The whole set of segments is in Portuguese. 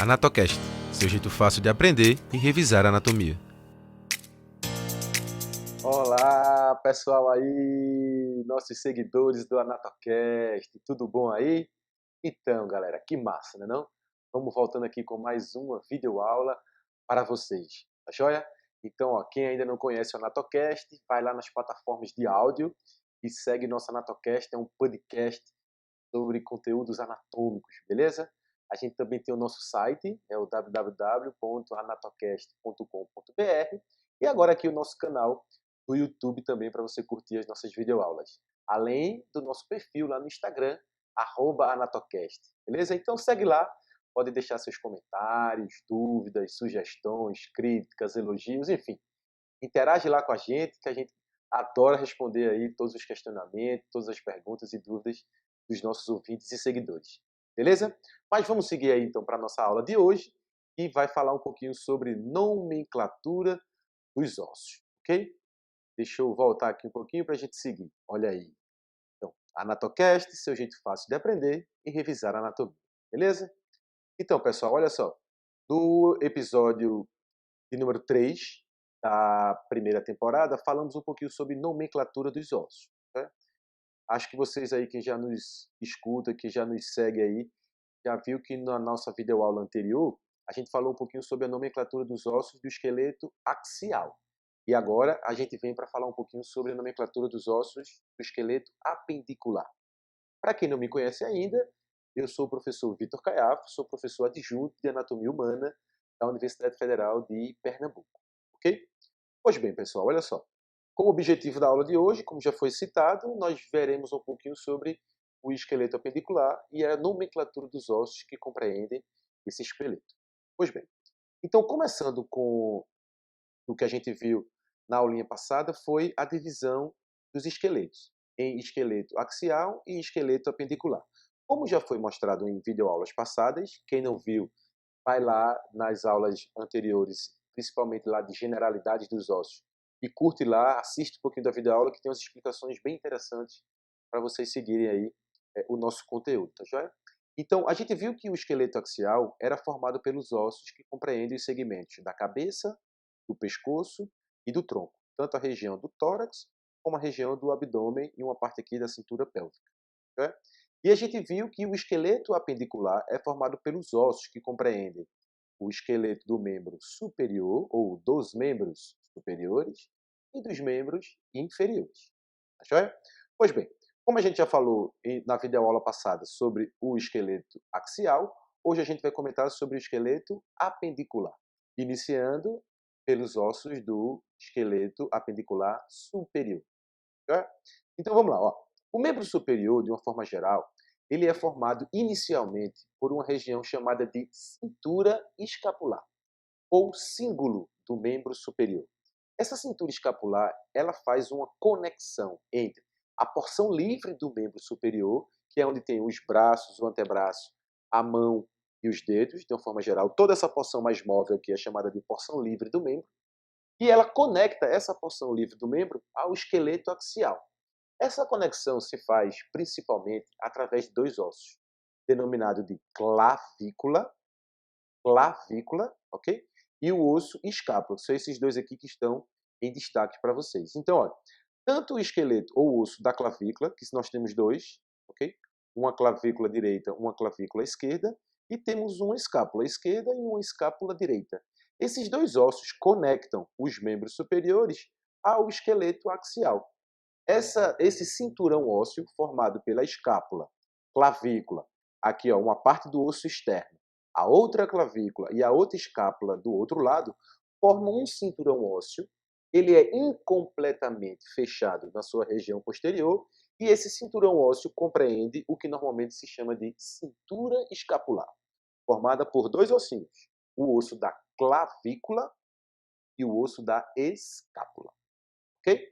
Anatocast, seu jeito fácil de aprender e revisar a anatomia. Olá, pessoal aí, nossos seguidores do Anatocast, tudo bom aí? Então, galera, que massa, né não? Vamos voltando aqui com mais uma videoaula para vocês, tá joia? Então, ó, quem ainda não conhece o Anatocast, vai lá nas plataformas de áudio e segue nosso Anatocast, é um podcast sobre conteúdos anatômicos, beleza? A gente também tem o nosso site, é o www.anatocast.com.br e agora aqui o nosso canal do YouTube também para você curtir as nossas videoaulas. Além do nosso perfil lá no Instagram, @anatocast, beleza? Então segue lá, pode deixar seus comentários, dúvidas, sugestões, críticas, elogios, enfim. Interage lá com a gente, que a gente adora responder aí todos os questionamentos, todas as perguntas e dúvidas dos nossos ouvintes e seguidores. Beleza? Mas vamos seguir aí então para a nossa aula de hoje, que vai falar um pouquinho sobre nomenclatura dos ossos, ok? Deixa eu voltar aqui um pouquinho para a gente seguir. Olha aí. Então, Anatocast, seu jeito fácil de aprender e revisar a anatomia. Beleza? Então, pessoal, olha só. Do episódio de número 3 da primeira temporada, falamos um pouquinho sobre nomenclatura dos ossos, né? Acho que vocês aí que já nos escuta, que já nos segue aí, já viu que na nossa videoaula anterior, a gente falou um pouquinho sobre a nomenclatura dos ossos do esqueleto axial. E agora a gente vem para falar um pouquinho sobre a nomenclatura dos ossos do esqueleto apendicular. Para quem não me conhece ainda, eu sou o professor Vitor Caiafo, sou professor adjunto de Anatomia Humana da Universidade Federal de Pernambuco, ok? Pois bem, pessoal, olha só. Como objetivo da aula de hoje, como já foi citado, nós veremos um pouquinho sobre o esqueleto apendicular e a nomenclatura dos ossos que compreendem esse esqueleto. Pois bem, então começando com o que a gente viu na aulinha passada, foi a divisão dos esqueletos em esqueleto axial e esqueleto apendicular. Como já foi mostrado em videoaulas passadas, quem não viu, vai lá nas aulas anteriores, principalmente lá de generalidades dos ossos, e curte lá, assiste um pouquinho da videoaula, que tem umas explicações bem interessantes para vocês seguirem aí o nosso conteúdo, tá joia? Então, a gente viu que o esqueleto axial era formado pelos ossos que compreendem os segmentos da cabeça, do pescoço e do tronco, tanto a região do tórax como a região do abdômen e uma parte aqui da cintura pélvica, né? E a gente viu que o esqueleto apendicular é formado pelos ossos que compreendem o esqueleto do membro superior, ou dos membros superiores, e dos membros inferiores. Tá joia? Pois bem, como a gente já falou na videoaula passada sobre o esqueleto axial, hoje a gente vai comentar sobre o esqueleto apendicular, iniciando pelos ossos do esqueleto apendicular superior. Tá? Então vamos lá. Ó. O membro superior, de uma forma geral, ele é formado inicialmente por uma região chamada de cintura escapular, ou cíngulo do membro superior. Essa cintura escapular, ela faz uma conexão entre a porção livre do membro superior, que é onde tem os braços, o antebraço, a mão e os dedos, de uma forma geral. Toda essa porção mais móvel aqui é chamada de porção livre do membro, e ela conecta essa porção livre do membro ao esqueleto axial. Essa conexão se faz principalmente através de dois ossos, denominado de clavícula, ok? E o osso escápula. São esses dois aqui que estão em destaque para vocês. Então, olha, tanto o esqueleto ou o osso da clavícula, que nós temos dois, ok? Uma clavícula direita, uma clavícula esquerda, e temos uma escápula esquerda e uma escápula direita. Esses dois ossos conectam os membros superiores ao esqueleto axial. Esse cinturão ósseo formado pela escápula, clavícula, aqui ó, uma parte do osso externo, a outra clavícula e a outra escápula do outro lado, formam um cinturão ósseo. Ele é incompletamente fechado na sua região posterior e esse cinturão ósseo compreende o que normalmente se chama de cintura escapular, formada por dois ossinhos, o osso da clavícula e o osso da escápula, ok?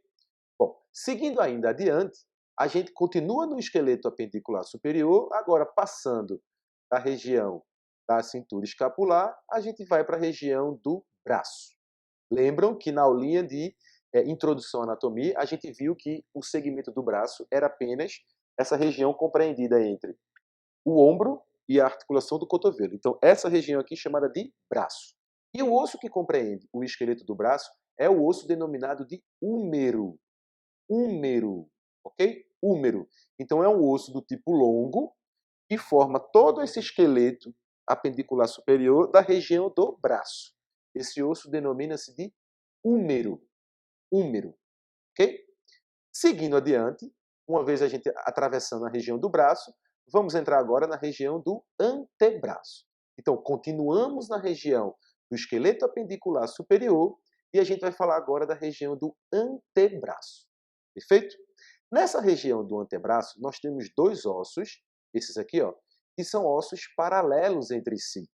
Bom, seguindo ainda adiante, a gente continua no esqueleto apendicular superior, agora passando da região da cintura escapular, a gente vai para a região do braço. Lembram que na aulinha de introdução à anatomia, a gente viu que o segmento do braço era apenas essa região compreendida entre o ombro e a articulação do cotovelo. Então, essa região aqui é chamada de braço. E o osso que compreende o esqueleto do braço é o osso denominado de húmero. Húmero, ok? Húmero. Então, é um osso do tipo longo que forma todo esse esqueleto apendicular superior da região do braço. Esse osso denomina-se de húmero. Húmero, ok? Seguindo adiante, uma vez a gente atravessando a região do braço, vamos entrar agora na região do antebraço. Então, continuamos na região do esqueleto apendicular superior e a gente vai falar agora da região do antebraço. Perfeito? Nessa região do antebraço, nós temos dois ossos, esses aqui, ó, que são ossos paralelos entre si.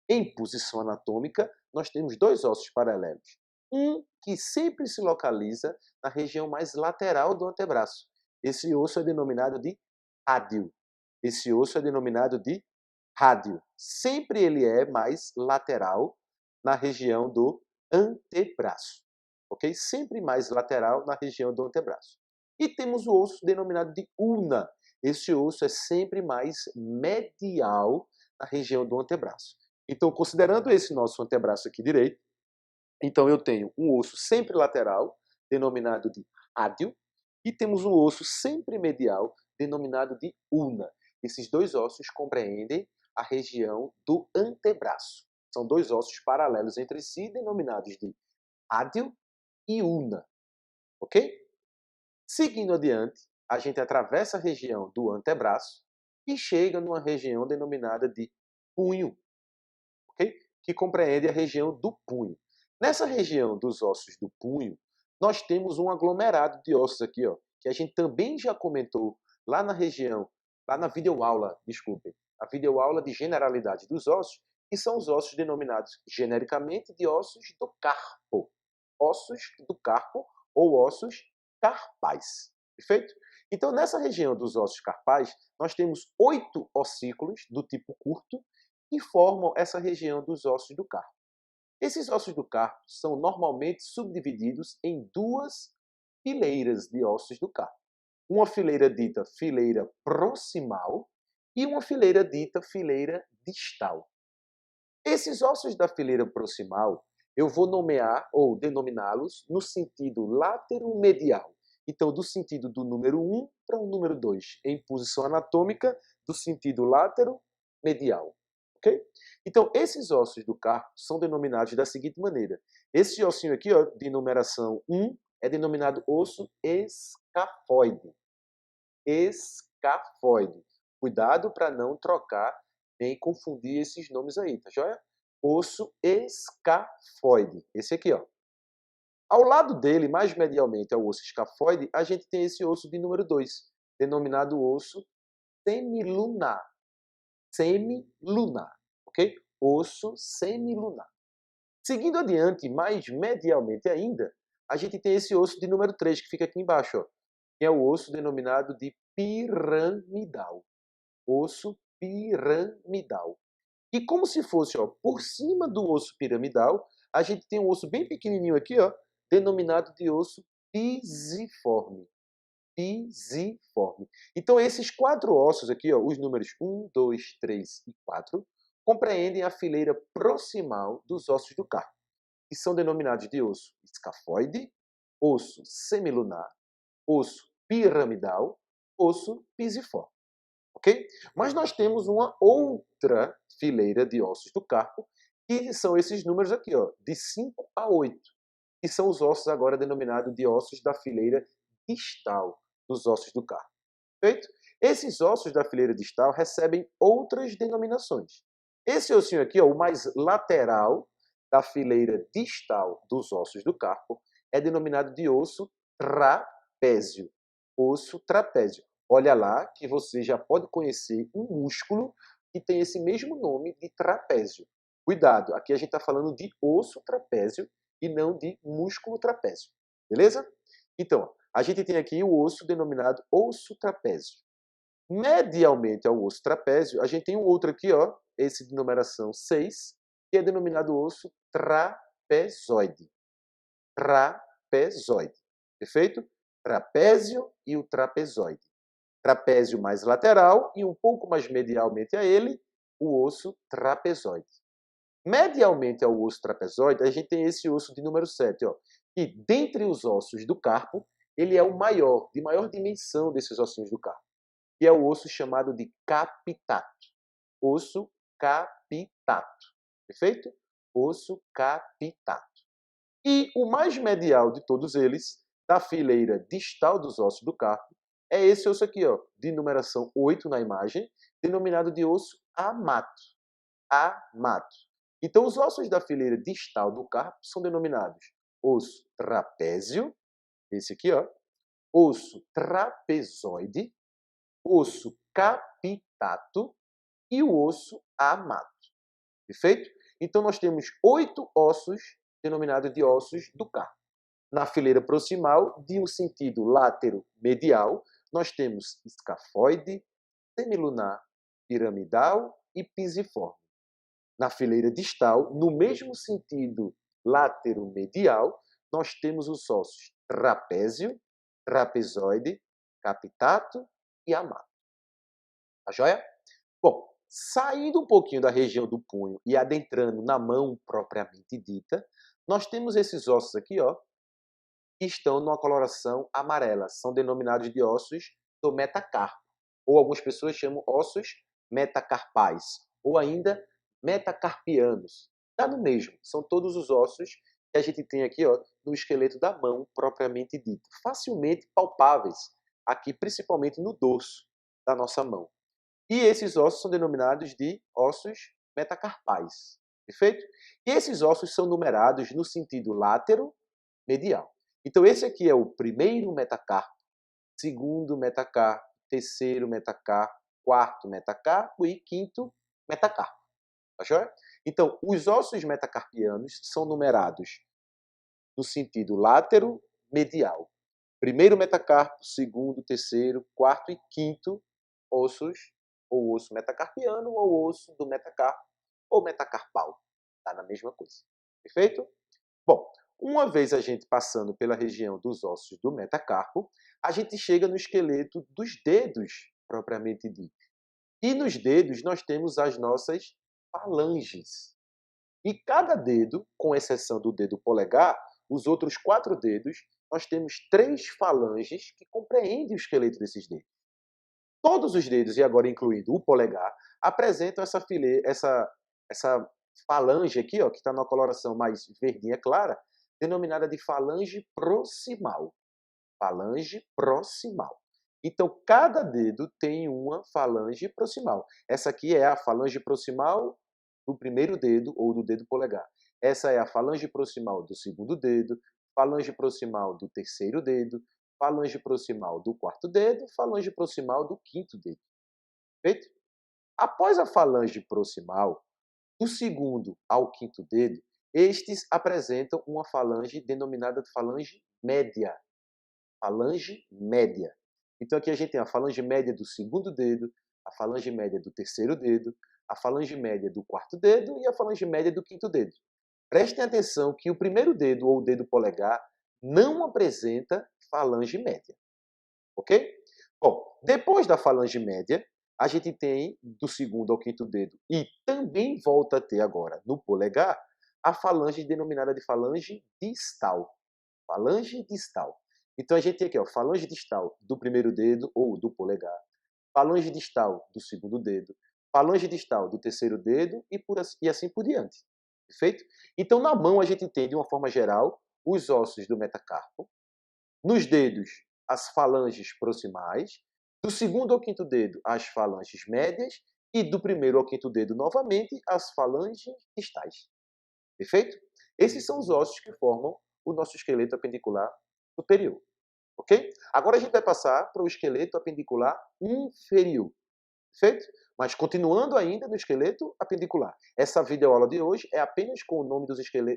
Em posição anatômica, nós temos dois ossos paralelos. Um que sempre se localiza na região mais lateral do antebraço. Esse osso é denominado de rádio. Esse osso é denominado de rádio. Sempre ele é mais lateral na região do antebraço. Ok? Sempre mais lateral na região do antebraço. E temos o osso denominado de ulna. Esse osso é sempre mais medial na região do antebraço. Então, considerando esse nosso antebraço aqui direito, então eu tenho um osso sempre lateral, denominado de rádio, e temos um osso sempre medial, denominado de ulna. Esses dois ossos compreendem a região do antebraço. São dois ossos paralelos entre si, denominados de rádio e ulna. Ok? Seguindo adiante, a gente atravessa a região do antebraço e chega numa região denominada de punho, ok? Que compreende a região do punho. Nessa região dos ossos do punho, nós temos um aglomerado de ossos aqui, ó, que a gente também já comentou lá na região, lá na videoaula, desculpem, a videoaula de generalidade dos ossos, que são os ossos denominados genericamente de ossos do carpo. Ossos do carpo ou ossos carpais. Perfeito? Então, nessa região dos ossos carpais, nós temos 8 ossículos do tipo curto que formam essa região dos ossos do carpo. Esses ossos do carpo são normalmente subdivididos em duas fileiras de ossos do carpo. Uma fileira dita fileira proximal e uma fileira dita fileira distal. Esses ossos da fileira proximal, eu vou nomear ou denominá-los no sentido látero-medial. Então, do sentido do número 1 para o número 2, em posição anatômica do sentido látero-medial. Ok? Então, esses ossos do carpo são denominados da seguinte maneira. Esse ossinho aqui, ó, de numeração 1, é denominado osso escafoide. Escafoide. Cuidado para não trocar nem confundir esses nomes aí, tá joia? Osso escafoide. Esse aqui, ó. Ao lado dele, mais medialmente ao osso escafoide, a gente tem esse osso de número 2, denominado osso semilunar. Semilunar, ok? Osso semilunar. Seguindo adiante, mais medialmente ainda, a gente tem esse osso de número 3, que fica aqui embaixo, ó, que é o osso denominado de piramidal. Osso piramidal. E como se fosse, ó, por cima do osso piramidal, a gente tem um osso bem pequenininho aqui, ó, denominado de osso pisiforme. Pisiforme. Então, esses 4 ossos aqui, ó, os números 1, 2, 3 e 4, compreendem a fileira proximal dos ossos do carpo, que são denominados de osso escafoide, osso semilunar, osso piramidal, osso pisiforme. Ok? Mas nós temos uma outra fileira de ossos do carpo, que são esses números aqui, ó, de 5 a 8, que são os ossos agora denominados de ossos da fileira distal dos ossos do carpo. Perfeito? Esses ossos da fileira distal recebem outras denominações. Esse ossinho aqui, ó, o mais lateral da fileira distal dos ossos do carpo, é denominado de osso trapézio. Osso trapézio. Olha lá que você já pode conhecer um músculo que tem esse mesmo nome de trapézio. Cuidado, aqui a gente está falando de osso trapézio e não de músculo trapézio. Beleza? Então, a gente tem aqui o osso denominado osso trapézio. Medialmente ao osso trapézio, a gente tem um outro aqui, ó, esse de numeração 6, que é denominado osso trapezoide. Trapezoide. Perfeito? Trapézio e o trapezoide. Trapézio mais lateral e um pouco mais medialmente a ele, o osso trapezoide. Medialmente ao osso trapezoide, a gente tem esse osso de número 7, ó, que dentre os ossos do carpo, ele é o maior, de maior dimensão desses ossinhos do carpo, que é o osso chamado de capitato. Osso capitato. Perfeito? Osso capitato. E o mais medial de todos eles, da fileira distal dos ossos do carpo, é esse osso aqui, ó, de numeração 8 na imagem, denominado de osso amato. Amato. Então, os ossos da fileira distal do carpo são denominados osso trapézio, esse aqui, ó, osso trapezoide, osso capitato e o osso amato. Perfeito? Então, nós temos 8 ossos denominados de ossos do carpo. Na fileira proximal, de um sentido látero-medial, nós temos escafoide, semilunar, piramidal e pisiforme. Na fileira distal, no mesmo sentido látero-medial, nós temos os ossos trapézio, trapezoide, capitato e amato. Tá joia? Bom, saindo um pouquinho da região do punho e adentrando na mão propriamente dita, nós temos esses ossos aqui, ó, que estão numa coloração amarela. São denominados de ossos do metacarpo, ou algumas pessoas chamam ossos metacarpais, ou ainda metacarpianos. Dá no mesmo, são todos os ossos que a gente tem aqui, ó, no esqueleto da mão propriamente dito, facilmente palpáveis, aqui principalmente no dorso da nossa mão. E esses ossos são denominados de ossos metacarpais, perfeito? E esses ossos são numerados no sentido látero-medial. Então esse aqui é o primeiro metacarpo, segundo metacarpo, terceiro metacarpo, quarto metacarpo e quinto metacarpo. Tá joia? Então, os ossos metacarpianos são numerados no sentido látero-medial. Primeiro metacarpo, segundo, terceiro, quarto e quinto ossos, ou osso metacarpiano, ou osso do metacarpo, ou metacarpal. Tá na mesma coisa. Perfeito? Bom, uma vez a gente passando pela região dos ossos do metacarpo, a gente chega no esqueleto dos dedos, propriamente dito. E nos dedos nós temos as nossas falanges. E cada dedo, com exceção do dedo polegar, os outros 4 dedos, nós temos 3 falanges que compreendem o esqueleto desses dedos. Todos os dedos, e agora incluindo o polegar, apresentam essa falange aqui, ó, que está na coloração mais verdinha clara, denominada de falange proximal. Falange proximal. Então, cada dedo tem uma falange proximal. Essa aqui é a falange proximal do primeiro dedo ou do dedo polegar. Essa é a falange proximal do segundo dedo, falange proximal do terceiro dedo, falange proximal do quarto dedo, falange proximal do quinto dedo. Perfeito? Após a falange proximal, do segundo ao quinto dedo, estes apresentam uma falange denominada de falange média. Falange média. Então aqui a gente tem a falange média do segundo dedo, a falange média do terceiro dedo, a falange média do quarto dedo e a falange média do quinto dedo. Prestem atenção que o primeiro dedo ou o dedo polegar não apresenta falange média. Ok? Bom, depois da falange média, a gente tem do segundo ao quinto dedo e também volta a ter agora no polegar a falange denominada de falange distal. Falange distal. Então a gente tem aqui, ó, falange distal do primeiro dedo ou do polegar, falange distal do segundo dedo, falange distal do terceiro dedo e assim por diante. Perfeito? Então na mão a gente tem, de uma forma geral, os ossos do metacarpo, nos dedos as falanges proximais, do segundo ao quinto dedo as falanges médias e do primeiro ao quinto dedo novamente as falanges distais. Perfeito? Esses são os ossos que formam o nosso esqueleto apendicular superior. Ok? Agora a gente vai passar para o esqueleto apendicular inferior. Perfeito? Mas continuando ainda no esqueleto apendicular. Essa videoaula de hoje é apenas com o nome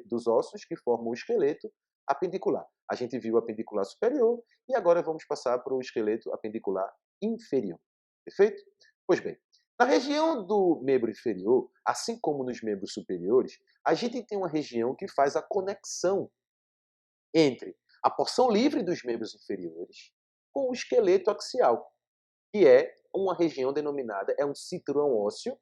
dos ossos que formam o esqueleto apendicular. A gente viu o apendicular superior e agora vamos passar para o esqueleto apendicular inferior. Perfeito? Pois bem, na região do membro inferior, assim como nos membros superiores, a gente tem uma região que faz a conexão entre a porção livre dos membros inferiores com o esqueleto axial, que é uma região denominada, é um cinturão ósseo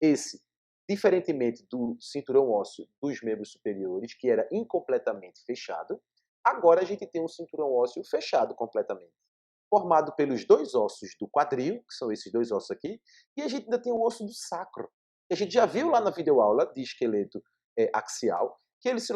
Esse, diferentemente do cinturão ósseo dos membros superiores, que era incompletamente fechado, agora a gente tem um cinturão ósseo fechado completamente, formado pelos dois ossos do quadril, que são esses dois ossos aqui, e a gente ainda tem o osso do sacro, que a gente já viu lá na videoaula de esqueleto axial, que ele se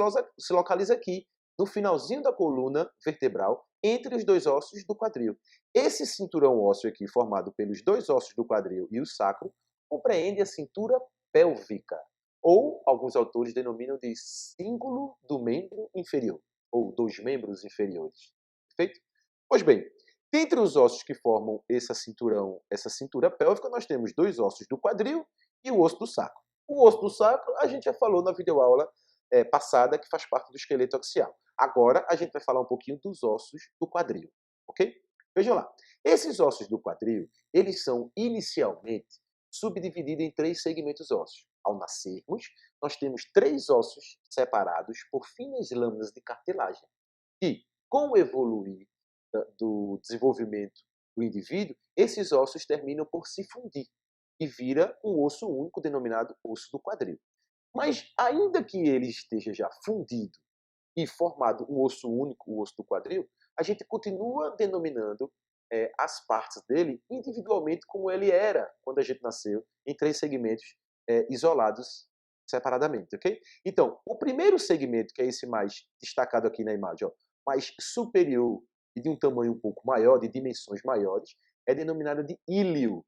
localiza aqui, no finalzinho da coluna vertebral, entre os dois ossos do quadril. Esse cinturão ósseo aqui, formado pelos dois ossos do quadril e o sacro, compreende a cintura pélvica, ou alguns autores denominam de cíngulo do membro inferior, ou dos membros inferiores. Perfeito? Pois bem, dentre os ossos que formam essa cintura pélvica, nós temos dois ossos do quadril e o osso do sacro. O osso do sacro, a gente já falou na videoaula passada, que faz parte do esqueleto axial. Agora, a gente vai falar um pouquinho dos ossos do quadril, ok? Vejam lá. Esses ossos do quadril, eles são inicialmente subdivididos em 3 segmentos ósseos. Ao nascermos, nós temos 3 ossos separados por finas lâminas de cartilagem. E, com o evoluir do desenvolvimento do indivíduo, esses ossos terminam por se fundir e vira um osso único denominado osso do quadril. Mas, ainda que ele esteja já fundido e formado um osso único, o osso do quadril, a gente continua denominando as partes dele individualmente como ele era quando a gente nasceu, em 3 segmentos isolados separadamente, ok? Então, o primeiro segmento, que é esse mais destacado aqui na imagem, ó, mais superior e de um tamanho um pouco maior, de dimensões maiores, é denominado de íleo.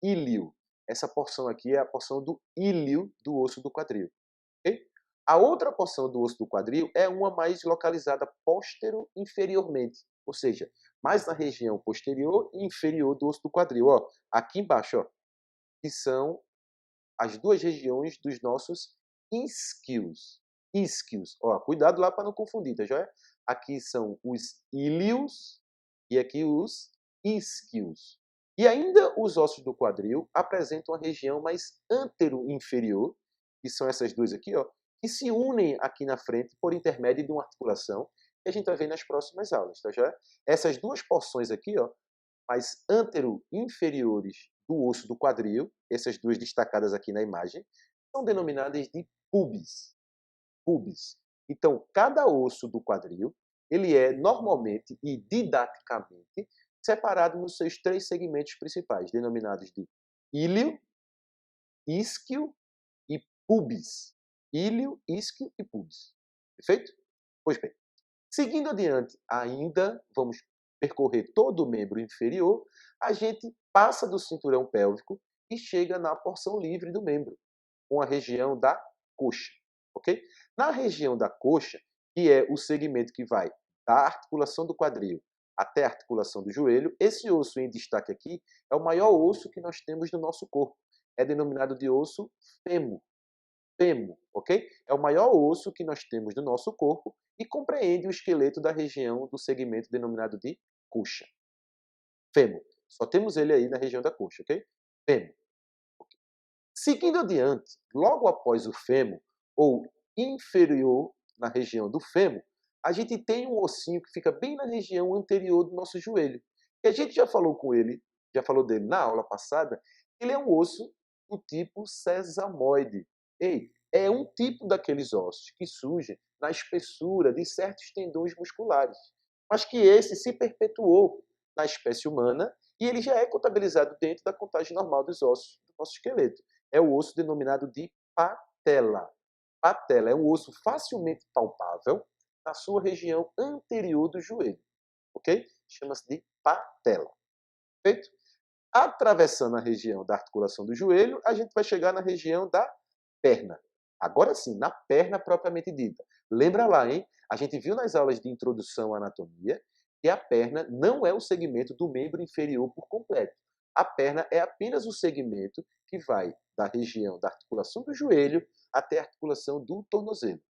Íleo. Essa porção aqui é a porção do íleo do osso do quadril. Okay? A outra porção do osso do quadril é uma mais localizada postero-inferiormente, ou seja, mais na região posterior e inferior do osso do quadril. Ó, aqui embaixo, ó, que são as duas regiões dos nossos isquios. Isquios. Ó, cuidado lá para não confundir, tá joia? Aqui são os íleos e aqui os isquios. E ainda os ossos do quadril apresentam a região mais antero-inferior, que são essas duas aqui, ó, que se unem aqui na frente por intermédio de uma articulação que a gente vai ver nas próximas aulas, tá joia? Essas duas porções aqui, ó, mais antero-inferiores do osso do quadril, essas duas destacadas aqui na imagem, são denominadas de pubis. Pubis. Então, cada osso do quadril, ele é normalmente e didaticamente separado nos seus 3 segmentos principais, denominados de íleo, isquio e pubis. Íleo, isquio e pubis. Perfeito? Pois bem, seguindo adiante, ainda vamos percorrer todo o membro inferior, a gente passa do cinturão pélvico e chega na porção livre do membro, com a região da coxa, ok? Na região da coxa, que é o segmento que vai da articulação do quadril até a articulação do joelho, esse osso em destaque aqui é o maior osso que nós temos no nosso corpo. É denominado de osso fêmur. Fêmur, ok? É o maior osso que nós temos no nosso corpo e compreende o esqueleto da região do segmento denominado de coxa. Fêmur. Só temos ele aí na região da coxa, ok? Fêmur. Okay. Seguindo adiante, logo após o fêmur, ou inferior na região do fêmur, a gente tem um ossinho que fica bem na região anterior do nosso joelho. E a gente já falou dele na aula passada, ele é um osso do tipo sesamoide. Ei, é um tipo daqueles ossos que surgem na espessura de certos tendões musculares, mas que esse se perpetuou na espécie humana e ele já é contabilizado dentro da contagem normal dos ossos do nosso esqueleto. É o osso denominado de patela. Patela é um osso facilmente palpável na sua região anterior do joelho, ok? Chama-se de patela. Perfeito? Atravessando a região da articulação do joelho, a gente vai chegar na região da perna. Agora sim, na perna propriamente dita. Lembra lá, hein? A gente viu nas aulas de introdução à anatomia que a perna não é o segmento do membro inferior por completo. A perna é apenas o segmento que vai da região da articulação do joelho até a articulação do tornozelo.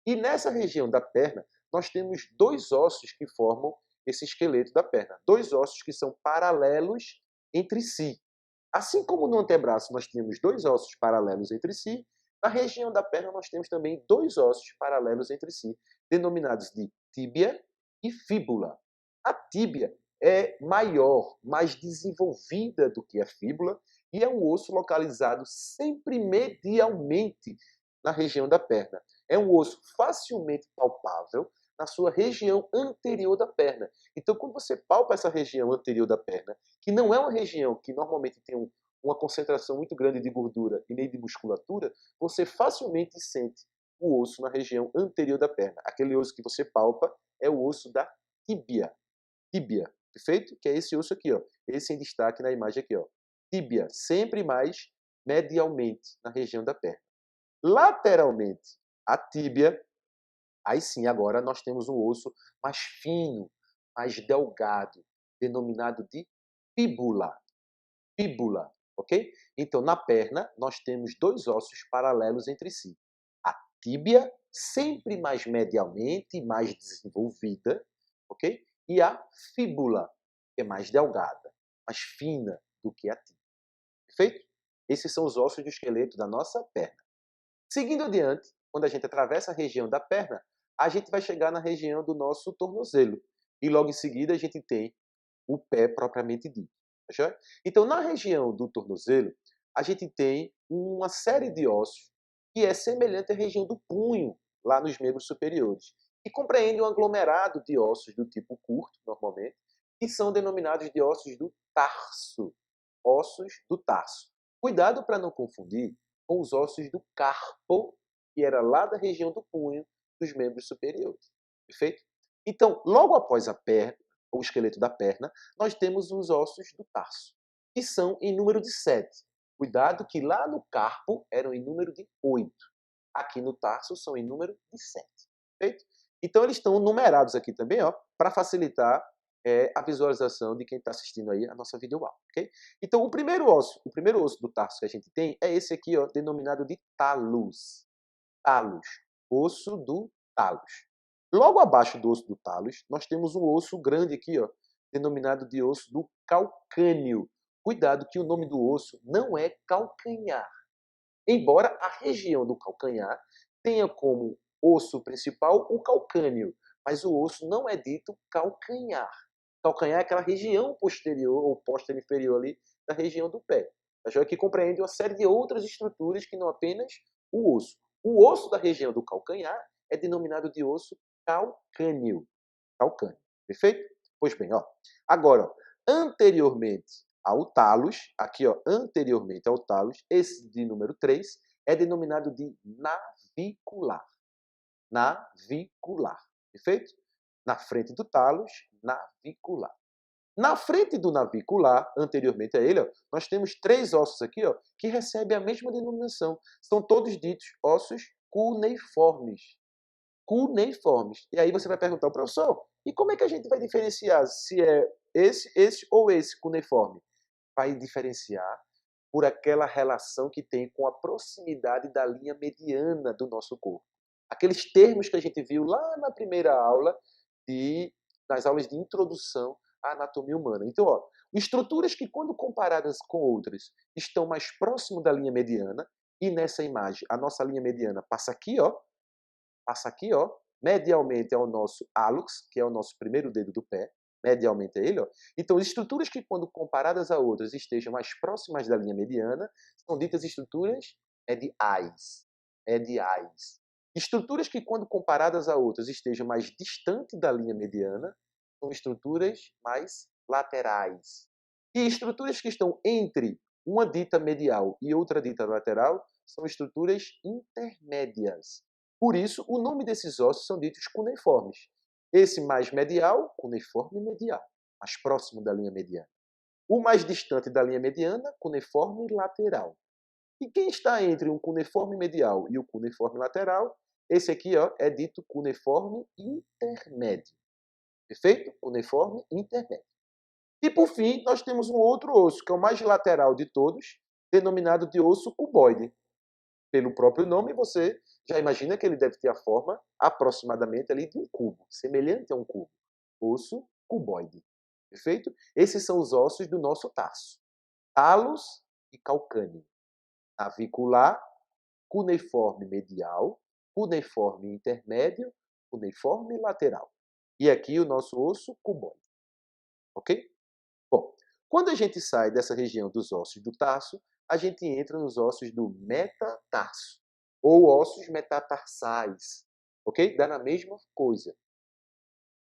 E nessa região da perna, nós temos 2 ossos que formam esse esqueleto da perna. 2 ossos que são paralelos entre si. Assim como no antebraço nós temos 2 ossos paralelos entre si, na região da perna nós temos também 2 ossos paralelos entre si, denominados de tíbia e fíbula. A tíbia é maior, mais desenvolvida do que a fíbula, e é um osso localizado sempre medialmente na região da perna. É um osso facilmente palpável na sua região anterior da perna. Então, quando você palpa essa região anterior da perna, que não é uma região que normalmente tem uma concentração muito grande de gordura e nem de musculatura, você facilmente sente o osso na região anterior da perna. Aquele osso que você palpa é o osso da tíbia. Tíbia, perfeito? Que é esse osso aqui, ó. Esse em destaque na imagem aqui, ó. Tíbia, sempre mais medialmente na região da perna. Lateralmente, a tíbia, aí sim, agora nós temos um osso mais fino, mais delgado, denominado de fíbula. Fíbula, ok? Então, na perna, nós temos dois ossos paralelos entre si. A tíbia, sempre mais medialmente, mais desenvolvida, ok? E a fíbula, que é mais delgada, mais fina do que a tíbia. Perfeito? Esses são os ossos do esqueleto da nossa perna. Seguindo adiante, quando a gente atravessa a região da perna, a gente vai chegar na região do nosso tornozelo. E logo em seguida a gente tem o pé propriamente dito. Tá joia? Então, na região do tornozelo, a gente tem uma série de ossos que é semelhante à região do punho, lá nos membros superiores, e compreende um aglomerado de ossos do tipo curto, normalmente, que são denominados de ossos do tarso. Ossos do tarso. Cuidado para não confundir com os ossos do carpo, que era lá da região do punho, dos membros superiores. Perfeito? Então, logo após a perna, o esqueleto da perna, nós temos os ossos do tarso, que são em número de 7. Cuidado que lá no carpo eram em número de 8. Aqui no tarso são em número de 7. Perfeito? Então eles estão numerados aqui também, ó, para facilitar a visualização de quem está assistindo aí a nossa videoaula, ok? Então o primeiro osso do tarso que a gente tem é esse aqui, ó, denominado de talus. Talus, osso do talus. Logo abaixo do osso do talus, nós temos um osso grande aqui, ó, denominado de osso do calcâneo. Cuidado que o nome do osso não é calcanhar. Embora a região do calcanhar tenha como osso principal o calcâneo, mas o osso não é dito calcanhar. Calcanhar é aquela região posterior ou posterior ali da região do pé. A joia que compreende uma série de outras estruturas que não apenas o osso. O osso da região do calcanhar é denominado de osso calcâneo. Calcâneo. Perfeito? Pois bem, ó. Agora, ó, anteriormente ao talos, aqui, ó, anteriormente ao talos, esse de número 3 é denominado de navicular. Navicular. Perfeito? Na frente do talos, navicular. Na frente do navicular, anteriormente a ele, ó, nós temos 3 ossos aqui, ó, que recebem a mesma denominação. São todos ditos ossos cuneiformes. Cuneiformes. E aí você vai perguntar, professor, e como é que a gente vai diferenciar se é esse ou esse cuneiforme? Vai diferenciar por aquela relação que tem com a proximidade da linha mediana do nosso corpo. Aqueles termos que a gente viu lá na primeira aula, nas aulas de introdução à anatomia humana. Então, ó, estruturas que, quando comparadas com outras, estão mais próximo da linha mediana, e nessa imagem, a nossa linha mediana passa aqui, ó, medialmente ao nosso hálux, que é o nosso primeiro dedo do pé, medialmente a ele, ó. Então, estruturas que, quando comparadas a outras, estejam mais próximas da linha mediana, são ditas estruturas mediais. Mediais. Estruturas que, quando comparadas a outras, estejam mais distantes da linha mediana, são estruturas mais laterais. E estruturas que estão entre uma dita medial e outra dita lateral são estruturas intermédias. Por isso, o nome desses ossos são ditos cuneiformes. Esse mais medial, cuneiforme medial, mais próximo da linha mediana. O mais distante da linha mediana, cuneiforme lateral. E quem está entre um cuneiforme medial e o cuneiforme lateral, esse aqui, ó, é dito cuneiforme intermédio. Perfeito? Cuneiforme intermédio. E por fim, nós temos um outro osso, que é o mais lateral de todos, denominado de osso cuboide. Pelo próprio nome, você já imagina que ele deve ter a forma aproximadamente ali de um cubo, semelhante a um cubo. Osso cuboide. Perfeito? Esses são os ossos do nosso tarso. Talos e calcâneo. Navicular, cuneiforme medial, cuneiforme intermédio, cuneiforme lateral. E aqui o nosso osso cuboide. Ok? Bom, Quando a gente sai dessa região dos ossos do tarso, a gente entra nos ossos do metatarso, ou ossos metatarsais, ok? Dá na mesma coisa.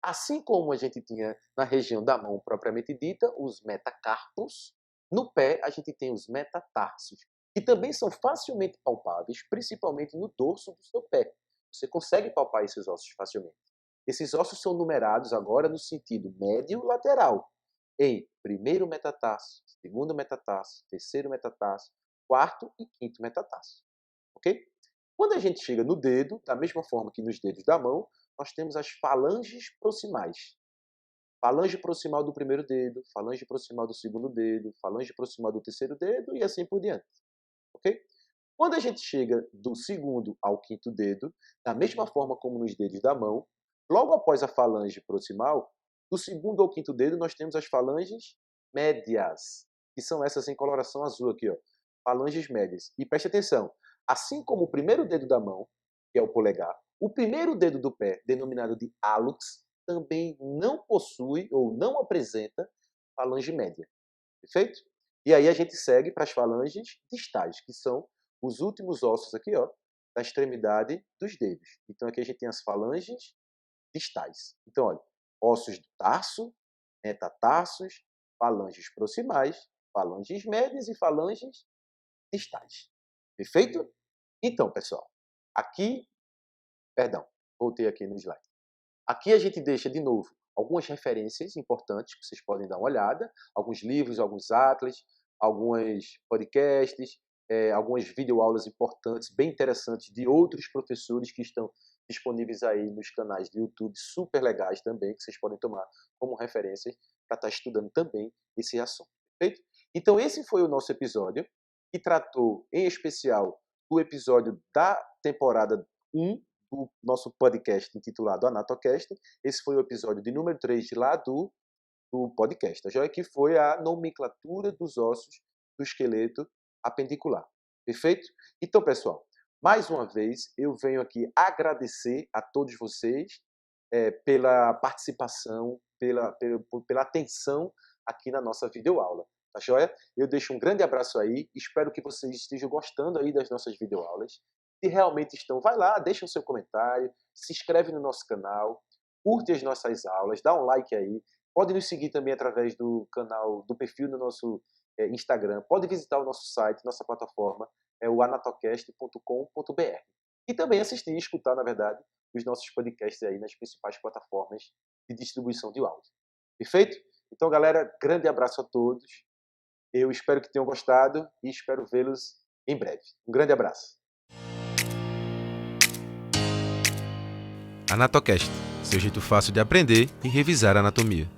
Assim como a gente tinha na região da mão propriamente dita, os metacarpos, no pé a gente tem os metatarsos, que também são facilmente palpáveis, principalmente no dorso do seu pé. Você consegue palpar esses ossos facilmente. Esses ossos são numerados agora no sentido médio-lateral, em primeiro metatarso, segundo metatarso, terceiro metatarso, quarto e quinto metatarso. Ok? Quando a gente chega no dedo, da mesma forma que nos dedos da mão, nós temos as falanges proximais. Falange proximal do primeiro dedo, falange proximal do segundo dedo, falange proximal do terceiro dedo e assim por diante. Ok? Quando a gente chega do segundo ao quinto dedo, da mesma forma como nos dedos da mão, logo após a falange proximal, do segundo ao quinto dedo nós temos as falanges médias, que são essas em coloração azul aqui, ó. Falanges médias. E preste atenção, assim como o primeiro dedo da mão, que é o polegar, o primeiro dedo do pé, denominado de hálux, também não possui ou não apresenta falange média. Perfeito? E aí a gente segue para as falanges distais, que são os últimos ossos aqui, ó, da extremidade dos dedos. Então aqui a gente tem as falanges distais. Então, olha, ossos do tarso, metatarsos, falanges proximais, falanges médias e falanges distais. Perfeito? Então, pessoal, aqui, perdão, voltei aqui no slide. Aqui a gente deixa de novo algumas referências importantes que vocês podem dar uma olhada, alguns livros, alguns atlas, alguns podcasts, algumas videoaulas importantes, bem interessantes, de outros professores que estão disponíveis aí nos canais de YouTube, super legais também, que vocês podem tomar como referência para estar estudando também esse assunto, perfeito? Então esse foi o nosso episódio, que tratou em especial do episódio da temporada 1 do nosso podcast intitulado Anatocast. Esse foi o episódio de número 3 lá do podcast, tá joia? Que foi a nomenclatura dos ossos do esqueleto apendicular. Perfeito? Então, pessoal, mais uma vez eu venho aqui agradecer a todos vocês pela participação, pela atenção aqui na nossa videoaula. Tá joia? Eu deixo um grande abraço aí, espero que vocês estejam gostando aí das nossas videoaulas. Se realmente estão, vai lá, deixa o seu comentário, se inscreve no nosso canal, curte as nossas aulas, dá um like aí. Pode nos seguir também através do canal, do perfil no nosso Instagram. Pode visitar o nosso site, nossa plataforma, é o anatocast.com.br. E também assistir e escutar, na verdade, os nossos podcasts aí nas principais plataformas de distribuição de áudio. Perfeito? Então, galera, grande abraço a todos. Eu espero que tenham gostado e espero vê-los em breve. Um grande abraço. Anatocast, seu jeito fácil de aprender e revisar a anatomia.